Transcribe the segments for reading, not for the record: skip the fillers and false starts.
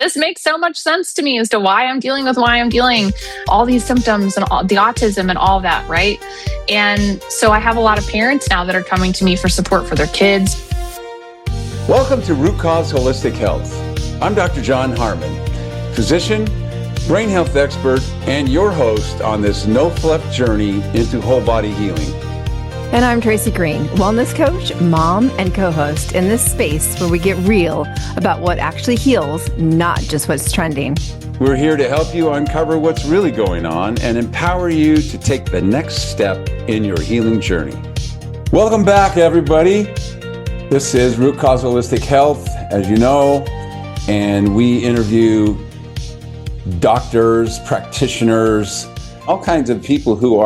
this makes so much sense to me as to why I'm dealing with why I'm dealing all these symptoms and all the autism and all that, right? And so I have a lot of parents now that are coming to me for support for their kids. Welcome to Root Cause Holistic Health. I'm Dr. John Harmon, physician, brain health expert, and your host on this no-fluff journey into whole body healing. And I'm Tracy Green, wellness coach, mom, and co-host in this space where we get real about what actually heals, not just what's trending. We're here to help you uncover what's really going on and empower you to take the next step in your healing journey. Welcome back, everybody. This is Root Cause Holistic Health, as you know, and we interview doctors, practitioners, all kinds of people who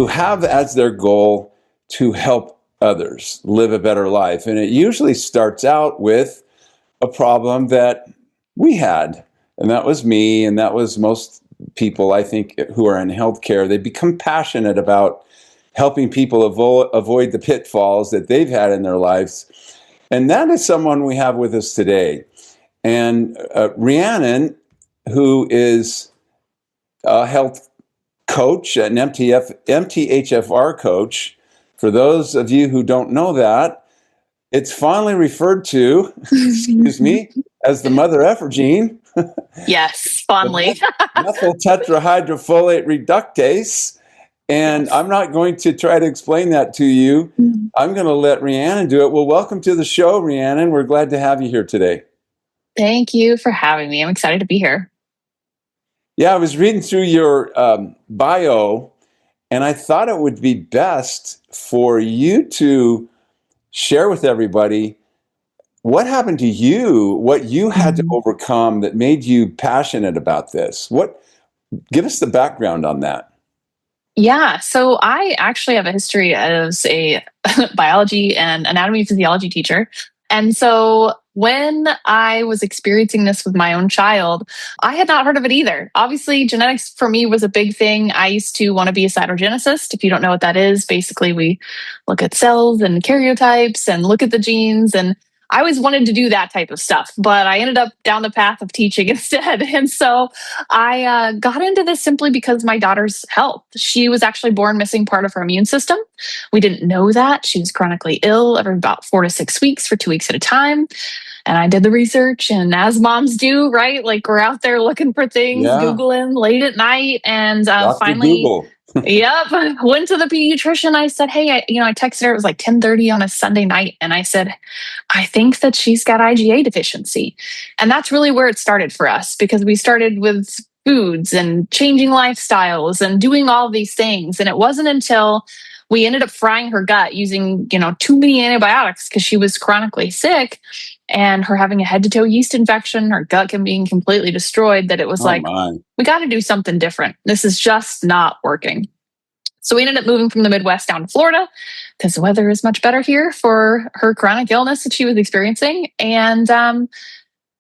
have as their goal to help others live a better life. And it usually starts out with a problem that we had, and that was me, and that was most people, I think, who are in healthcare. They become passionate about helping people avoid the pitfalls that they've had in their lives. And that is someone we have with us today. And Rhiannon, who is a health coach, an MTHFR coach. For those of you who don't know that, it's fondly referred to, excuse me, as the mother effer gene. Yes, fondly. Methyl tetrahydrofolate reductase. And I'm not going to try to explain that to you. I'm going to let Rhiannon do it. Well, welcome to the show, Rhiannon. We're glad to have you here today. Thank you for having me. I'm excited to be here. Yeah, I was reading through your bio, and I thought it would be best for you to share with everybody what happened to you, what you had to overcome that made you passionate about this. Give us the background on that. Yeah, so I actually have a history as a biology and anatomy physiology teacher. And so when I was experiencing this with my own child, I had not heard of it either. Obviously, genetics for me was a big thing. I used to want to be a cytogenicist. If you don't know what that is, basically we look at cells and karyotypes and look at the genes. And I always wanted to do that type of stuff, but I ended up down the path of teaching instead. And so I got into this simply because my daughter's health. She was actually born missing part of her immune system. We didn't know that. She was chronically ill every about 4 to 6 weeks for 2 weeks at a time. And I did the research, and as moms do, right? Like we're out there looking for things, Googling late at night, and finally, Google. Yep, went to the pediatrician. I said, "Hey, I texted her. It was like 10:30 on a Sunday night, and I said, I think that she's got IgA deficiency." And that's really where it started for us, because we started with foods and changing lifestyles and doing all these things, and it wasn't until we ended up frying her gut using, too many antibiotics because she was chronically sick and her having a head to toe yeast infection, her gut being completely destroyed, that it was we got to do something different. This is just not working. So we ended up moving from the Midwest down to Florida because the weather is much better here for her chronic illness that she was experiencing. And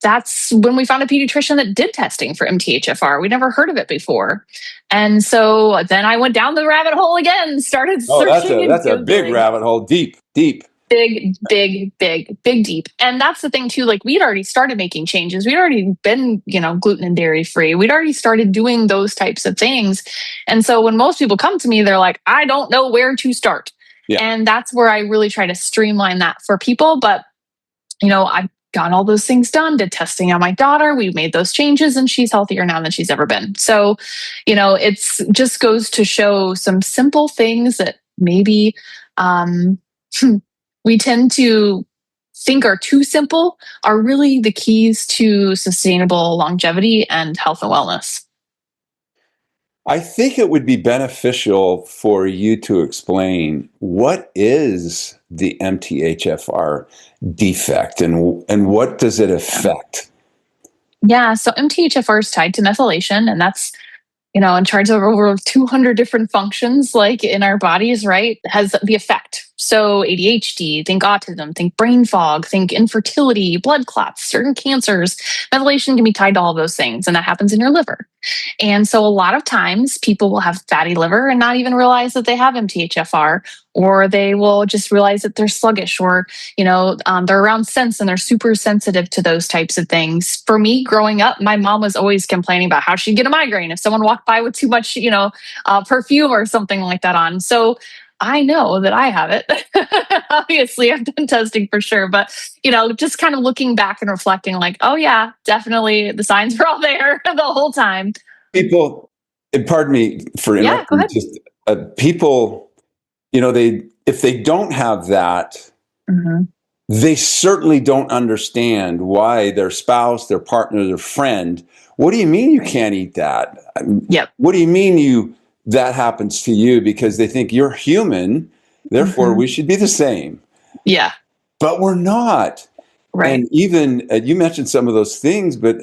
that's when we found a pediatrician that did testing for MTHFR. We never heard of it before. And so then I went down the rabbit hole again, started searching. That's a big rabbit hole, deep. Big, deep. And that's the thing too, like we'd already started making changes. We'd already been, gluten and dairy free. We'd already started doing those types of things. And so when most people come to me, they're like, I don't know where to start. Yeah. And that's where I really try to streamline that for people. But, I've got all those things done, did testing on my daughter. We made those changes and she's healthier now than she's ever been. So, it's just goes to show some simple things that maybe, we tend to think are too simple are really the keys to sustainable longevity and health and wellness. I think it would be beneficial for you to explain what is the MTHFR defect and what does it affect? Yeah, so MTHFR is tied to methylation, and that's in charge of over 200 different functions like in our bodies, right? It has the effect So ADHD, think autism, think brain fog, think infertility, blood clots, certain cancers. Methylation can be tied to all those things, and that happens in your liver. And so a lot of times people will have fatty liver and not even realize that they have MTHFR, or they will just realize that they're sluggish, or, they're around scents and they're super sensitive to those types of things. For me, growing up, my mom was always complaining about how she'd get a migraine if someone walked by with too much, perfume or something like that on. So I know that I have it. Obviously, I've done testing for sure, but just kind of looking back and reflecting, like, oh yeah, definitely the signs were all there the whole time. People, and pardon me for Yeah, go interrupting, ahead. just people, if they don't have that, they certainly don't understand why their spouse, their partner, their friend, what do you mean you can't eat that? Yep. What do you mean that happens to you? Because they think you're human, therefore we should be the same. Yeah. But we're not. Right. And even you mentioned some of those things, but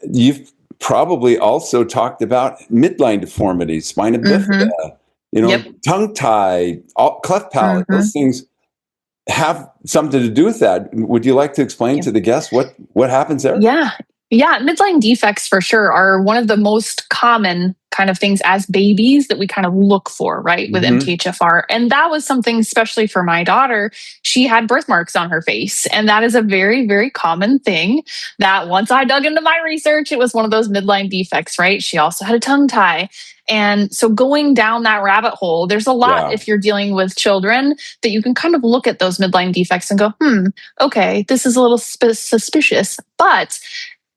you've probably also talked about midline deformities, spina bifida, tongue tie, cleft palate. Those things have something to do with that. Would you like to explain to the guests what happens there? Yeah, midline defects for sure are one of the most common kind of things as babies that we kind of look for, right, with MTHFR. And that was something, especially for my daughter, she had birthmarks on her face. And that is a very, very common thing that once I dug into my research, it was one of those midline defects, right? She also had a tongue tie. And so going down that rabbit hole, there's a lot if you're dealing with children that you can kind of look at those midline defects and go, okay, this is a little suspicious. But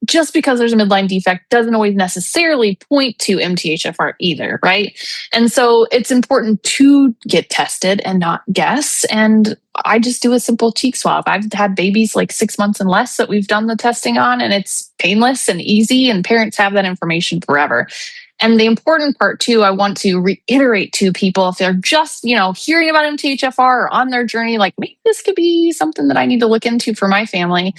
just because there's a midline defect doesn't always necessarily point to MTHFR either, right? And so it's important to get tested and not guess. And I just do a simple cheek swab. I've had babies like 6 months and less that we've done the testing on, and it's painless and easy, and parents have that information forever. And the important part too, I want to reiterate to people, if they're just, hearing about MTHFR or on their journey, like maybe this could be something that I need to look into for my family.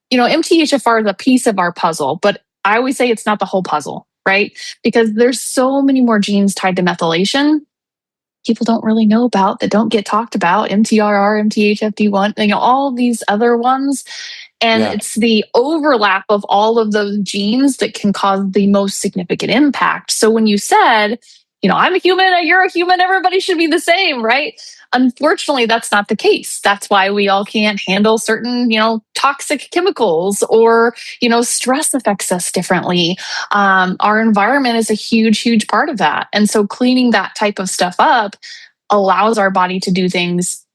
MTHFR is a piece of our puzzle, but I always say it's not the whole puzzle, right? Because there's so many more genes tied to methylation people don't really know about that don't get talked about, MTRR, MTHFD1, all these other ones. And it's the overlap of all of those genes that can cause the most significant impact. So when you said, I'm a human, you're a human, everybody should be the same, right? Unfortunately, that's not the case. That's why we all can't handle certain, toxic chemicals, or, stress affects us differently. Our environment is a huge, huge part of that. And so cleaning that type of stuff up allows our body to do things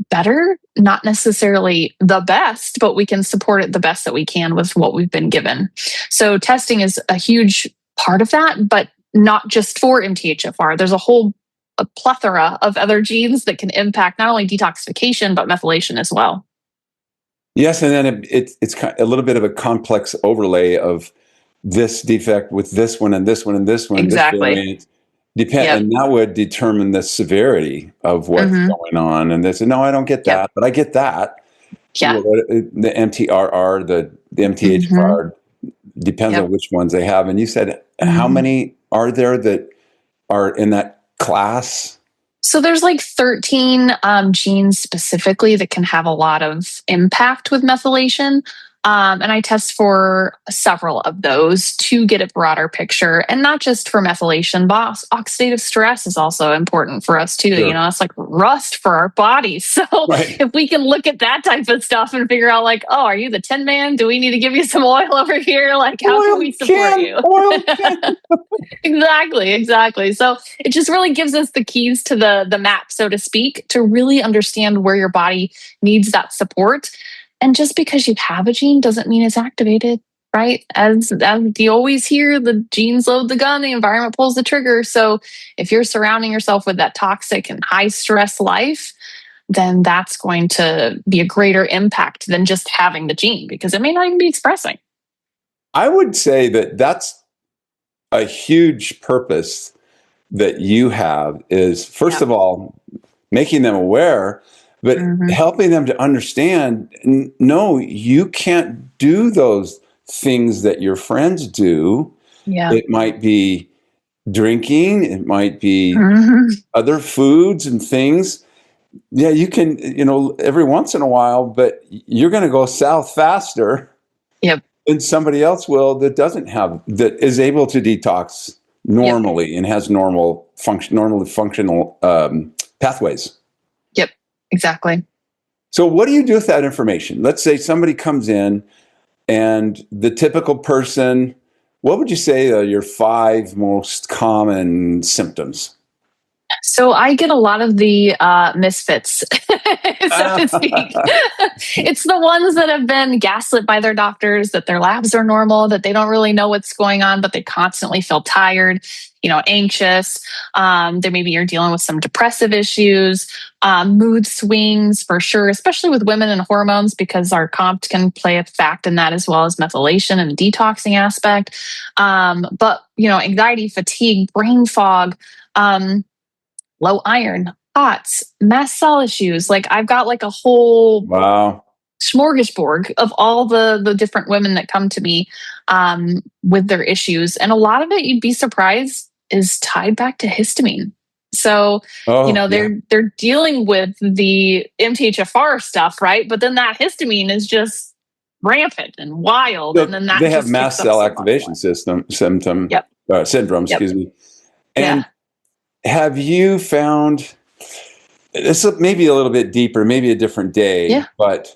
better, not necessarily the best, but we can support it the best that we can with what we've been given. So testing is a huge part of that, but not just for MTHFR. There's a plethora of other genes that can impact not only detoxification, but methylation as well. Yes, and then it's kind of a little bit of a complex overlay of this defect with this one and this one and this one. Exactly. And that would determine the severity of what's going on. And they say, no, I don't get that, but I get that. Yeah. The MTRR, the MTHFR, depends on which ones they have. And you said, how many are there that are in that class? So there's like 13 genes specifically that can have a lot of impact with methylation. And I test for several of those to get a broader picture, and not just for methylation, but oxidative stress is also important for us too. Sure. It's like rust for our bodies. So if we can look at that type of stuff and figure out like, oh, are you the Tin Man? Do we need to give you some oil over here? Like, how can we support you? Exactly. So it just really gives us the keys to the map, so to speak, to really understand where your body needs that support. And just because you have a gene doesn't mean it's activated, right? As you always hear, the genes load the gun, the environment pulls the trigger. So if you're surrounding yourself with that toxic and high stress life, then that's going to be a greater impact than just having the gene, because it may not even be expressing. I would say that that's a huge purpose that you have is, first of all, making them aware, but helping them to understand, no, you can't do those things that your friends do. Yeah. It might be drinking, it might be other foods and things. Yeah, you can, every once in a while, but you're going to go south faster Yep. than somebody else will that is able to detox normally and has normally functional pathways. Yep. Exactly. So what do you do with that information? Let's say somebody comes in and the typical person, what would you say are your 5 most common symptoms? So I get a lot of the misfits, so to speak. It's the ones that have been gaslit by their doctors that their labs are normal, that they don't really know what's going on, but they constantly feel tired, anxious. There maybe you're dealing with some depressive issues, mood swings for sure, especially with women and hormones, because our comp can play a fact in that, as well as methylation and the detoxing aspect. But anxiety, fatigue, brain fog. Low iron, POTS, mast cell issues. Like I've got like a whole Wow. smorgasbord of all the different women that come to me with their issues. And a lot of it, you'd be surprised, is tied back to histamine. So, they're dealing with the MTHFR stuff, right? But then that histamine is just rampant and wild. So and then that they have just mast kicks up cell so activation syndrome, Yep. Syndrome, Yep. excuse me. And have you found, this maybe a little bit deeper, maybe a different day, but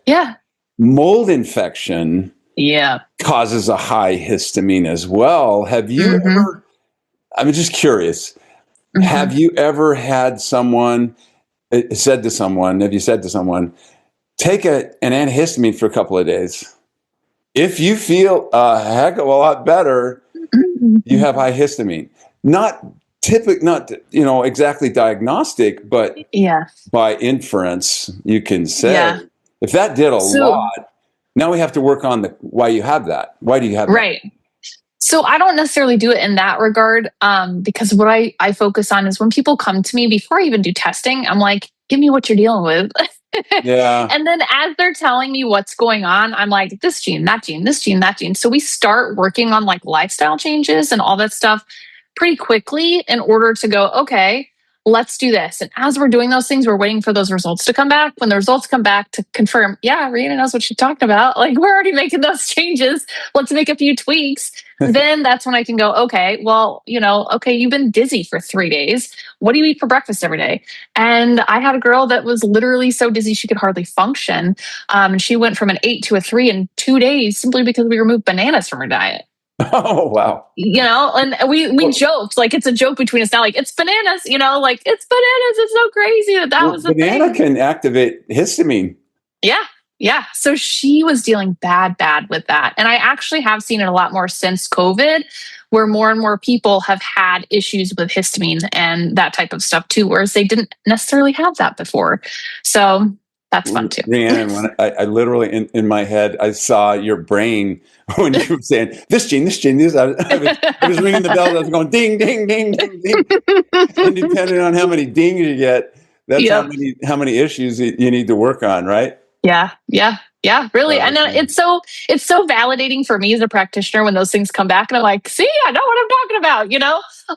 mold infection causes a high histamine as well. Have you ever, I'm just curious, have you ever had someone, have you said to someone, take an antihistamine for a couple of days? If you feel a heck of a lot better, you have high histamine. Not exactly diagnostic, but by inference, you can say, if that did a lot, now we have to work on why you have that. Why do you have that? Right. So I don't necessarily do it in that regard, because what I focus on is when people come to me, before I even do testing, I'm like, give me what you're dealing with. And then as they're telling me what's going on, I'm like, this gene, that gene, this gene, that gene. So we start working on like lifestyle changes and all that stuff pretty quickly in order to go, okay, let's do this. And as we're doing those things, we're waiting for those results to come back. When the results come back to confirm, Rhiannon knows what she's talking about. Like, we're already making those changes. Let's make a few tweaks. Then that's when I can go, okay, well, you've been dizzy for 3 days. What do you eat for breakfast every day? And I had a girl that was literally so dizzy she could hardly function. And she went from an 8 to a 3 in 2 days simply because we removed bananas from her diet. Oh, wow. And we joked, like, it's a joke between us now, like, it's bananas, like, it's bananas. It's so crazy that was the banana thing. Can activate histamine. Yeah. So she was dealing bad with that. And I actually have seen it a lot more since COVID, where more and more people have had issues with histamine and that type of stuff too, whereas they didn't necessarily have that before. So that's fun too. Rhiannon, when I literally in my head, I saw your brain when you were saying this gene, this. I was ringing the bell. I was going ding, ding, ding, ding, ding. And depending on how many dings you get, that's how many issues you need to work on, right? Yeah, really. And it's so validating for me as a practitioner when those things come back and I'm like, see, I know what I'm talking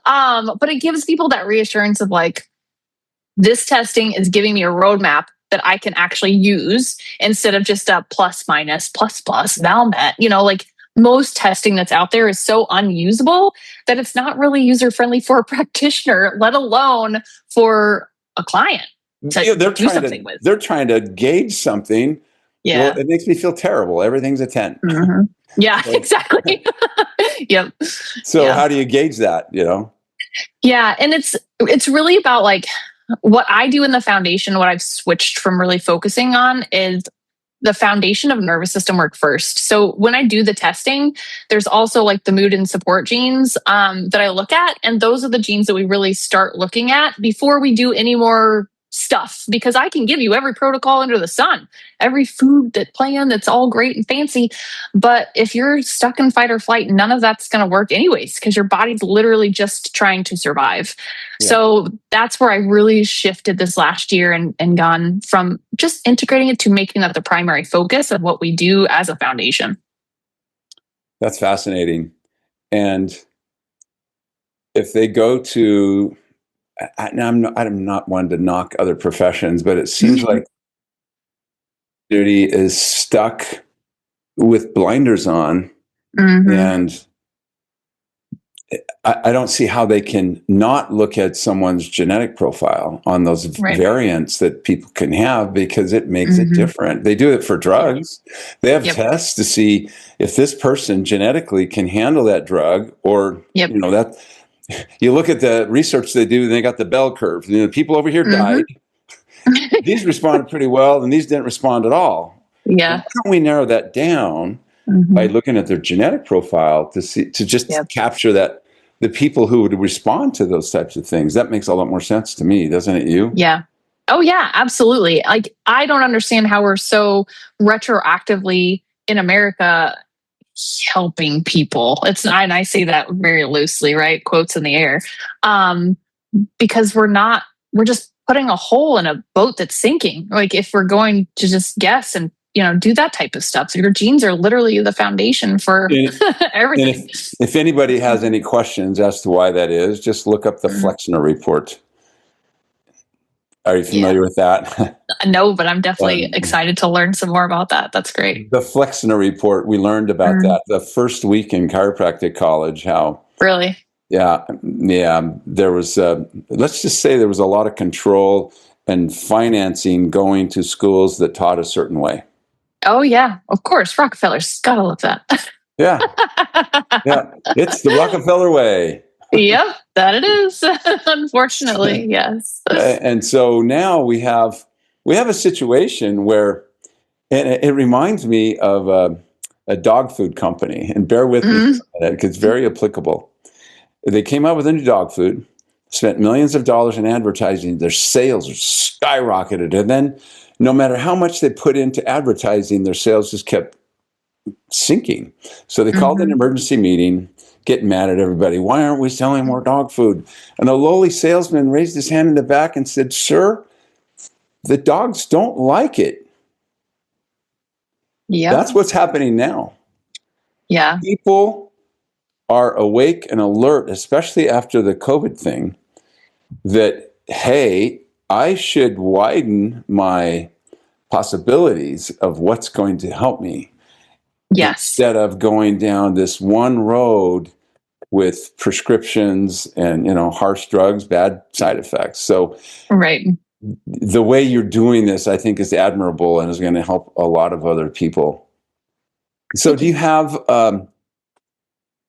about, But it gives people that reassurance of like, this testing is giving me a roadmap that I can actually use instead of just a plus minus plus Valmet. Like most testing that's out there is so unusable that it's not really user friendly for a practitioner, let alone for a client. They're trying to gauge something. Yeah. Well, it makes me feel terrible. Everything's a 10. Yeah, exactly. Yep. So how do you gauge that, Yeah. And it's really about like what I do in the foundation, what I've switched from really focusing on is the foundation of nervous system work first. So when I do the testing, there's also like the mood and support genes that I look at. And those are the genes that we really start looking at before we do any more stuff, because I can give you every protocol under the sun, every food plan that's all great and fancy. But if you're stuck in fight or flight, none of that's going to work anyways, because your body's literally just trying to survive. Yeah. So that's where I really shifted this last year and gone from just integrating it to making that the primary focus of what we do as a foundation. That's fascinating. And if they go to I'm not one to knock other professions, but it seems like duty is stuck with blinders on, and I don't see how they can not look at someone's genetic profile on those variants that people can have, because it makes it different. They do it for drugs. They have tests to see if this person genetically can handle that drug, or that. You look at the research they do, and they got the bell curve. People over here died. These responded pretty well, and these didn't respond at all. Yeah. How can we narrow that down by looking at their genetic profile to capture that the people who would respond to those types of things? That makes a lot more sense to me, doesn't it? You? Yeah. Oh yeah, absolutely. Like, I don't understand how we're so retroactively in America helping people. And I say that very loosely, right? Quotes in the air. Because we're just putting a hole in a boat that's sinking. Like, if we're going to just guess and do that type of stuff. So your genes are literally the foundation for everything. And if anybody has any questions as to why that is, just look up the Flexner report. Are you familiar with that? No, but I'm definitely excited to learn some more about that. That's great. The Flexner report, we learned about that the first week in chiropractic college. How really? Yeah. There was, let's just say there was a lot of control and financing going to schools that taught a certain way. Oh yeah, of course. Rockefeller's gotta love that. Yeah. It's the Rockefeller way. Yep, that it is. Unfortunately, yes. And so now we have a situation where, and it reminds me of a dog food company, and bear with me because it's very applicable. They came out with a new dog food, spent millions of dollars in advertising. Their sales are skyrocketed, and then no matter how much they put into advertising, their sales just kept sinking. So they called an emergency meeting, getting mad at everybody. Why aren't we selling more dog food? And a lowly salesman raised his hand in the back and said, "Sir, the dogs don't like it." Yeah, that's what's happening now. Yeah, people are awake and alert, especially after the COVID thing, that, hey, I should widen my possibilities of what's going to help me. Yes. Instead of going down this one road with prescriptions and, harsh drugs, bad side effects. So the way you're doing this, I think, is admirable and is going to help a lot of other people. So do you have,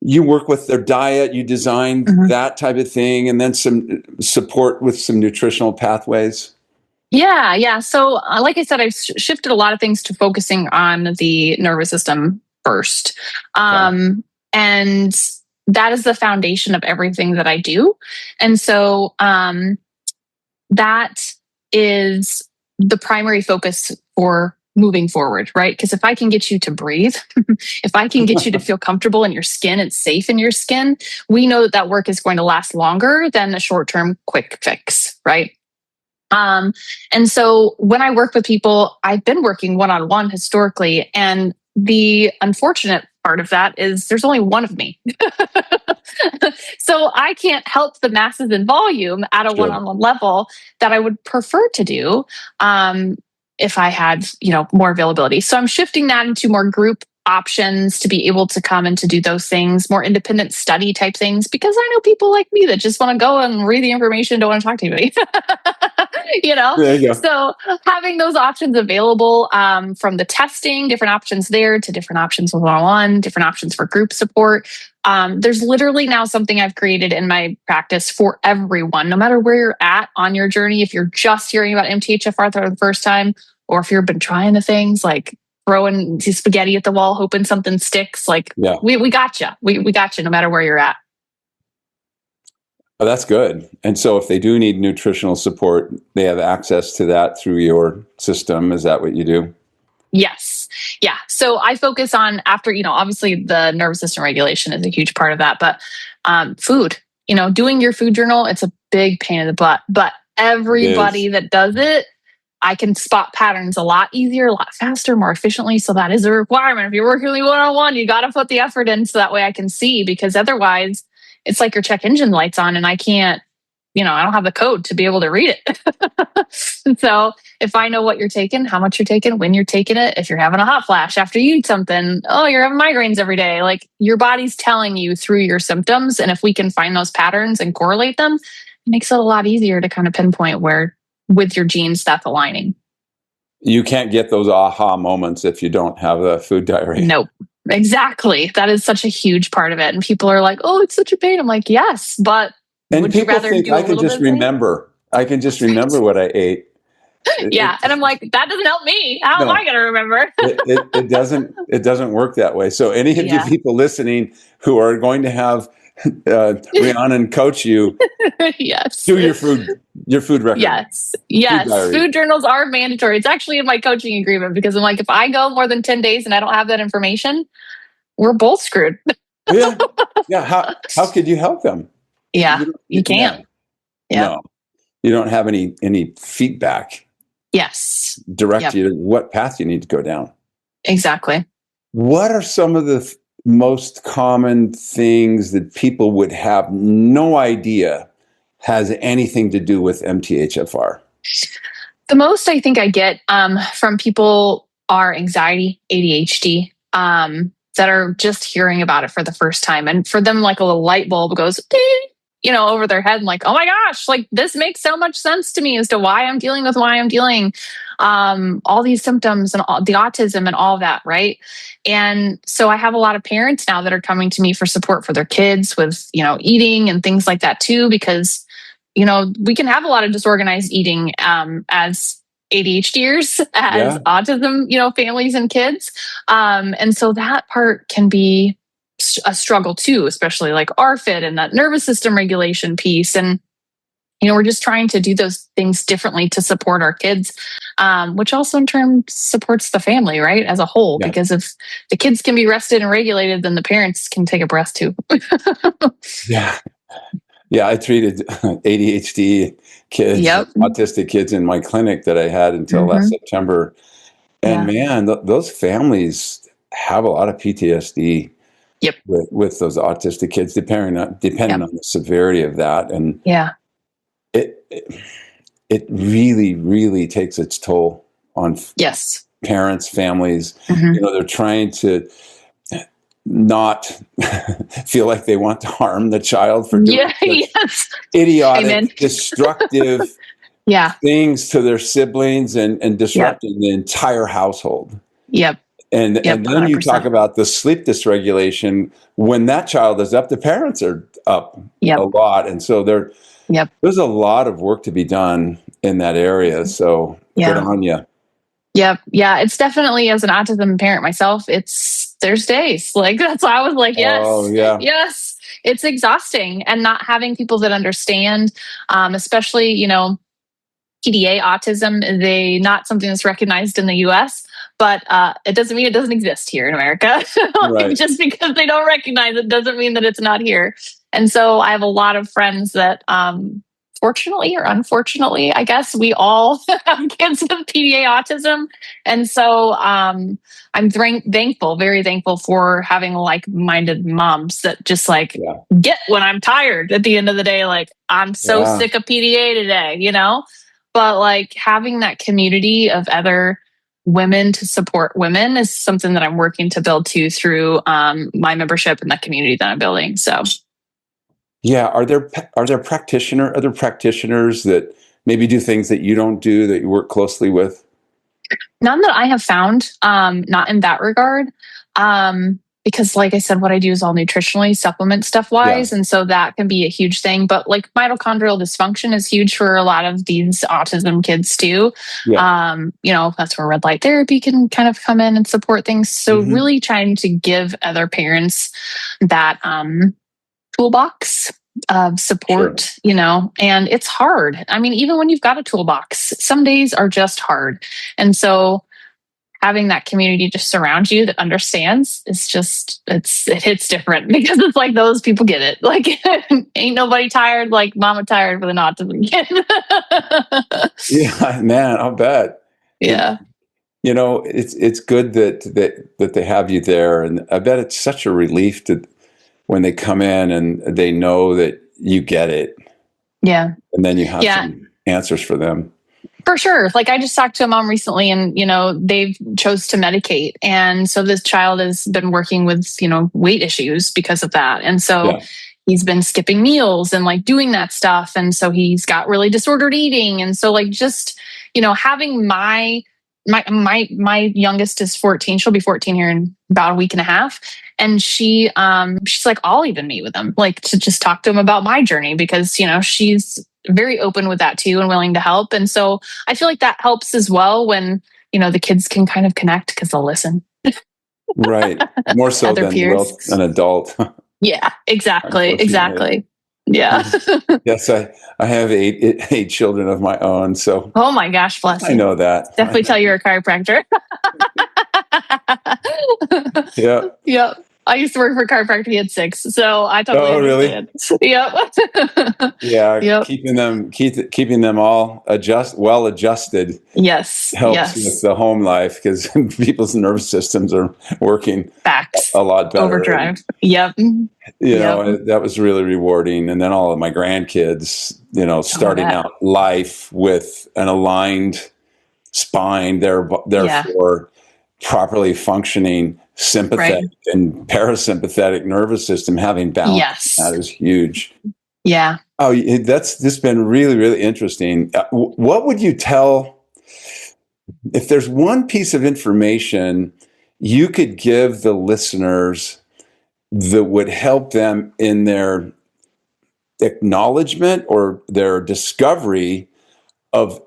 you work with their diet, you design that type of thing, and then some support with some nutritional pathways? Yeah. So like I said, I've shifted a lot of things to focusing on the nervous system first. And that is the foundation of everything that I do. And so that is the primary focus for moving forward, right? Because if I can get you to breathe, if I can get you to feel comfortable in your skin and safe in your skin, we know that work is going to last longer than a short-term quick fix, right? And so when I work with people, I've been working one-on-one historically, and the unfortunate part of that is there's only one of me. So I can't help the masses in volume at a one-on-one level that I would prefer to do if I had, more availability. So I'm shifting that into more group options to be able to come and to do those things, more independent study type things, because I know people like me that just want to go and read the information, don't want to talk to anybody. There you go. So having those options available, from the testing, different options there, to different options with one-on-one, different options for group support. There's literally now something I've created in my practice for everyone, no matter where you're at on your journey. If you're just hearing about MTHFR for the first time, or if you've been trying the things like throwing spaghetti at the wall, hoping something sticks, we got you. We got you no matter where you're at. Oh, that's good. And so if they do need nutritional support, they have access to that through your system. Is that what you do? Yes. Yeah. So I focus on, after, obviously the nervous system regulation is a huge part of that, but food, doing your food journal, it's a big pain in the butt, but everybody that does it, I can spot patterns a lot easier, a lot faster, more efficiently. So that is a requirement. If you're working with me one-on-one, you got to put the effort in so that way I can see, because otherwise it's like your check engine lights on and I can't I don't have the code to be able to read it. So if I know what you're taking, how much you're taking, when you're taking it, if you're having a hot flash after you eat something, oh, you're having migraines every day. Like your body's telling you through your symptoms. And if we can find those patterns and correlate them, it makes it a lot easier to kind of pinpoint where with your genes that's aligning. You can't get those aha moments if you don't have the food diary. Nope. Exactly. That is such a huge part of it. And people are like, oh, it's such a pain. I'm like, yes, but and people think I can just remember. I can just remember what I ate. Yeah. And I'm like, that doesn't help me. How am I going to remember? It doesn't work that way. So any of you people listening who are going to have Rhiannon coach you, yes, do your food record. Yes. Food journals are mandatory. It's actually in my coaching agreement because I'm like, if I go more than 10 days and I don't have that information, we're both screwed. Yeah. How could you help them? Yeah, you can't. Yeah. No, you don't have any feedback. Yes. Direct you to what path you need to go down. Exactly. What are some of the most common things that people would have no idea has anything to do with MTHFR? The most I think I get from people are anxiety, ADHD, that are just hearing about it for the first time. And for them, like a little light bulb goes, ding, over their head, and like, oh my gosh, like this makes so much sense to me as to why I'm dealing with why I'm dealing all these symptoms and all the autism and all that, right? And so I have a lot of parents now that are coming to me for support for their kids with, eating and things like that too, because, we can have a lot of disorganized eating as ADHDers, as autism, families and kids. And so that part can be a struggle too, especially like RFID and that nervous system regulation piece. And, we're just trying to do those things differently to support our kids, which also in turn supports the family, right, as a whole. Yeah. Because if the kids can be rested and regulated, then the parents can take a breath too. Yeah, I treated ADHD kids, autistic kids in my clinic that I had until last September. And man, those families have a lot of PTSD with those autistic kids, depending on the severity of that. And it really, really takes its toll on parents, families. They're trying to not feel like they want to harm the child for doing idiotic, destructive things to their siblings and disrupting the entire household. And then 100%. You talk about the sleep dysregulation. When that child is up, the parents are up a lot. And so there's a lot of work to be done in that area. So good on you. Yeah. It's definitely, as an autism parent myself, there's days like that's why I was like, yes, it's exhausting. And not having people that understand, especially, PDA autism, not something that's recognized in the US, but it doesn't mean it doesn't exist here in America. Just because they don't recognize it doesn't mean that it's not here. And so I have a lot of friends that, fortunately or unfortunately, I guess we all have kids with PDA autism. And so I'm very thankful for having like-minded moms that just get when I'm tired at the end of the day, like I'm so sick of PDA today, But like having that community of other women to support women is something that I'm working to build too through my membership and the community that I'm building. So. Yeah. Are there other practitioners that maybe do things that you don't do, that you work closely with? None that I have found, not in that regard. Because like I said, what I do is all nutritionally, supplement stuff wise. And so that can be a huge thing. But like mitochondrial dysfunction is huge for a lot of these autism kids too. That's where red light therapy can kind of come in and support things. So really trying to give other parents that toolbox of support, and it's hard. I mean, even when you've got a toolbox, some days are just hard. And so having that community just surround you that understands, it hits different because it's like those people get it. Like ain't nobody tired like mama tired with an autism kid. Yeah, man, I'll bet. Yeah. It's good that they have you there. And I bet it's such a relief when they come in and they know that you get it. Yeah. And then you have Yeah. some answers for them. For sure. Like I just talked to a mom recently and, they've chose to medicate. And so this child has been working with, weight issues because of that. And so he's been skipping meals and like doing that stuff. And so he's got really disordered eating. And so like just, having my youngest is 14. She'll be 14 here in about a week and a half. And she's like, I'll even meet with him, like to just talk to him about my journey because, she's very open with that too and willing to help. And so I feel like that helps as well when, the kids can kind of connect because they'll listen. Right. More so than an adult. Yeah, exactly. Yeah. Yes, I have eight children of my own. So oh my gosh, bless you. I know that. Definitely tell you're a chiropractor. Yeah. Yep. I used to work for a chiropractor. He had 6, so I totally understand. Really? Yep. Yeah. Yep. Keeping them all well adjusted. Yes. Helps with the home life because people's nervous systems are working a lot better. Overdrive. Yep. That was really rewarding. And then all of my grandkids, starting out life with an aligned spine, therefore properly functioning sympathetic and parasympathetic nervous system, having balance. That is huge. Yeah. Oh, this has been really, really interesting. What would you tell, if there's one piece of information you could give the listeners that would help them in their acknowledgement or their discovery of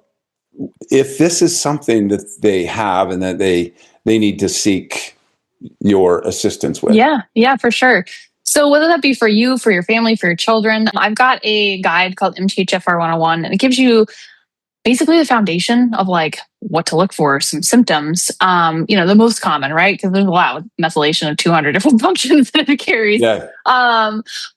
if this is something that they have and that they need to seek your assistance with? Yeah, for sure. So whether that be for you, for your family, for your children, I've got a guide called MTHFR 101, and it gives you basically the foundation of like what to look for, some symptoms, the most common, right? Because there's a lot of methylation of 200 different functions that it carries. Yeah.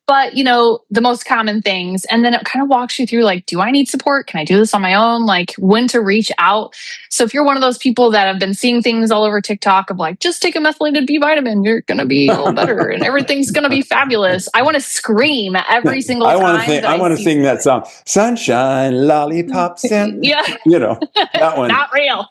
But the most common things. And then it kind of walks you through like, do I need support? Can I do this on my own? Like when to reach out. So if you're one of those people that have been seeing things all over TikTok of like, just take a methylated B vitamin, you're going to be all better and everything's going to be fabulous. I want to scream every single time. I want to sing that song. Sunshine, lollipops, and that one. Not real.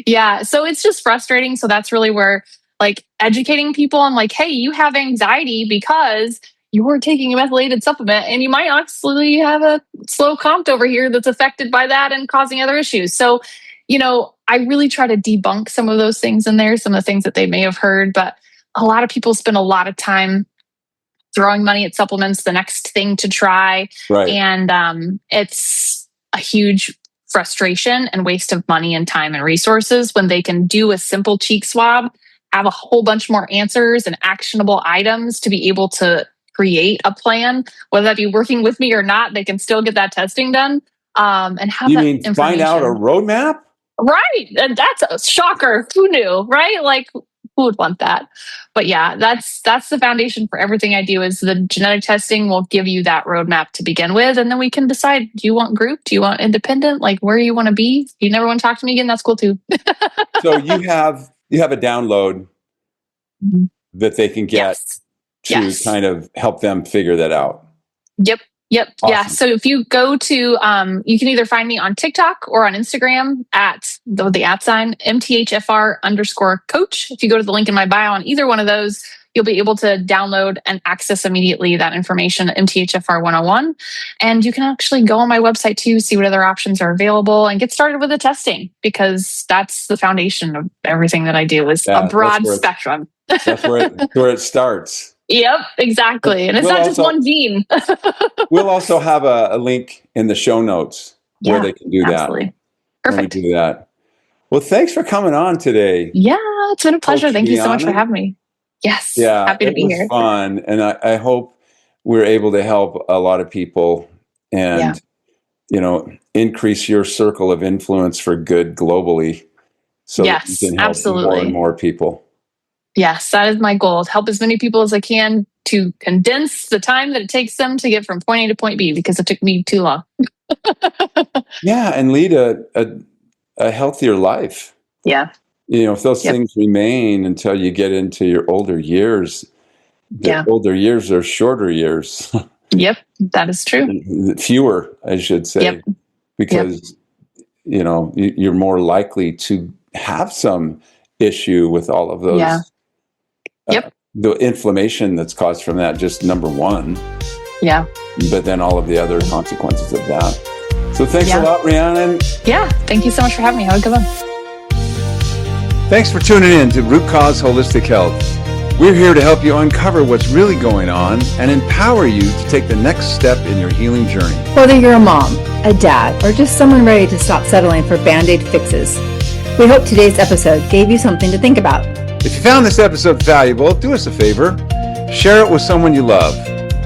Yeah. So it's just frustrating. So that's really where like educating people on like, hey, you have anxiety because you were taking a methylated supplement and you might actually have a slow COMT over here that's affected by that and causing other issues. So, I really try to debunk some of those things in there, some of the things that they may have heard, but a lot of people spend a lot of time throwing money at supplements, the next thing to try. Right. And it's a huge frustration and waste of money and time and resources when they can do a simple cheek swab, have a whole bunch more answers and actionable items to be able to create a plan, whether that be working with me or not, they can still get that testing done. And have you mean find out a roadmap? Right. And that's a shocker. Who knew? Right. Like who would want that? But yeah, that's the foundation for everything I do is the genetic testing will give you that roadmap to begin with. And then we can decide, do you want group? Do you want independent? Like where you want to be? If you never want to talk to me again, that's cool too. So you have a download that they can get to kind of help them figure that out. Yep. Awesome. Yeah. So if you go to, you can either find me on TikTok or on Instagram at the @ MTHFR_coach. If you go to the link in my bio on either one of those, you'll be able to download and access immediately that information at MTHFR 101. And you can actually go on my website too, see what other options are available and get started with the testing because that's the foundation of everything that I do is a broad spectrum. That's where it starts. Yep, exactly. And it's not just one gene. We'll also have a link in the show notes where they can do absolutely. That. Perfect. Do that. Well, thanks for coming on today. Yeah, it's been a pleasure. Coach Thank you so much for Rhiannon. having me. Yes. Yeah, happy to be here. It was fun. And I hope we're able to help a lot of people and, increase your circle of influence for good globally. So that you can help more and more people. Yes, that is my goal. To help as many people as I can to condense the time that it takes them to get from point A to point B because it took me too long. Yeah, and lead a healthier life. Yeah. If those things remain until you get into your older years, older years are shorter years. Yep, that is true. Fewer, I should say, Yep. because you're more likely to have some issue with all of those. Yeah. Yep. The inflammation that's caused from that, just number one. Yeah. But then all of the other consequences of that. So thanks a lot, Rhiannon. Yeah. Thank you so much for having me. Have a good one. Thanks for tuning in to Root Cause Holistic Health. We're here to help you uncover what's really going on and empower you to take the next step in your healing journey. Whether you're a mom, a dad, or just someone ready to stop settling for Band-Aid fixes, we hope today's episode gave you something to think about. If you found this episode valuable, do us a favor, share it with someone you love,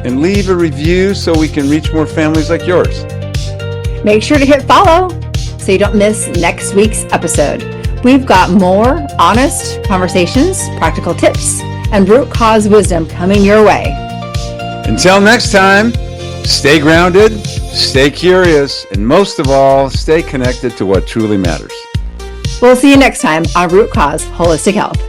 and leave a review so we can reach more families like yours. Make sure to hit follow so you don't miss next week's episode. We've got more honest conversations, practical tips, and root cause wisdom coming your way. Until next time, stay grounded, stay curious, and most of all, stay connected to what truly matters. We'll see you next time on Root Cause Holistic Health.